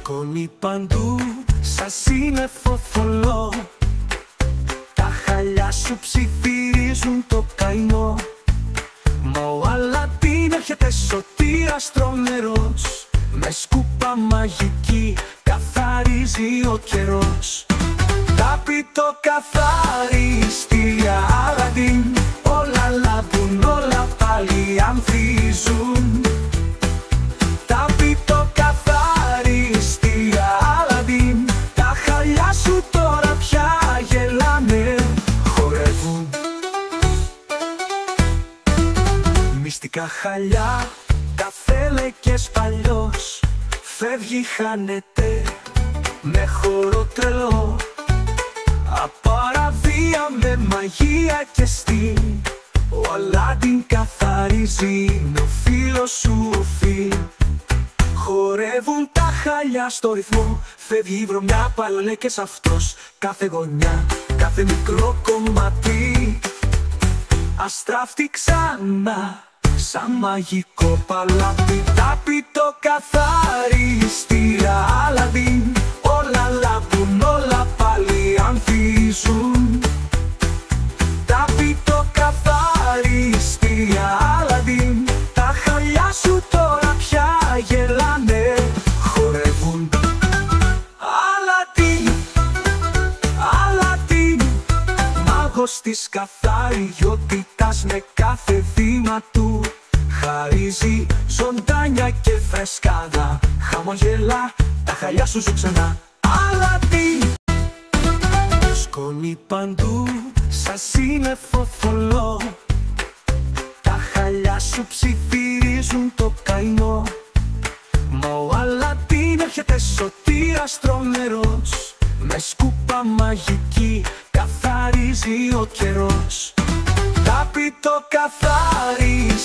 Σκόνη παντού, σαν σύννεφο θολό. Τα χαλιά σου ψιθυρίζουν το καημό. Μα ο Αλαντίν έρχεται σωτήρας τρομερός. Με σκούπα μαγική καθαρίζει ο καιρός. Τάπητο καθαρίστη Αλαντίν, όλα λάμπουν, όλα πάλι ανθίζουν. Τάπητο καθαρίστη Αλαντίν, τα χαλιά σου τώρα πια γελάνε, χορεύουν. Μυστικά χαλιά, καθέλεκες παλιός, φεύγει, χάνεται με χώρο τρελό. Απαραβία με μαγεία και στυλ, ο Αλάντιν καθαρίζει, είναι ο φίλος σου ο φιλ. Χορεύουν τα χαλιά στο ρυθμό, φεύγει η βρωμιά, παλαιολέκες αυτός. Κάθε γωνιά, κάθε μικρό κομμάτι αστράφτει ξανά, σαν μαγικό παλάτι. Τάπητο καθαρίστη Αλαντίν, όλα λάμπουν, όλα πάλι ανθίζουν. Τάπητο καθαρίστη Αλαντίν, τα χαλιά σου τώρα πια γελάνε, χορεύουν. Αλαντίν, Αλαντίν, μάγος της καθαριότητας, με κάθε βήμα του χαρίζει ζωντάνια και φρεσκάδα. Χαμογελά, τα χαλιά σου ζουν ξανά. Αλαντίν. Σκόνη παντού, σαν σύννεφο θολό. Τα χαλιά σου ψιθυρίζουν το καημό. Μα ο Αλαντίν έρχεται σωτήρας τρομερός. Με σκούπα μαγική καθαρίζει ο καιρός. Τάπητο καθαρίζει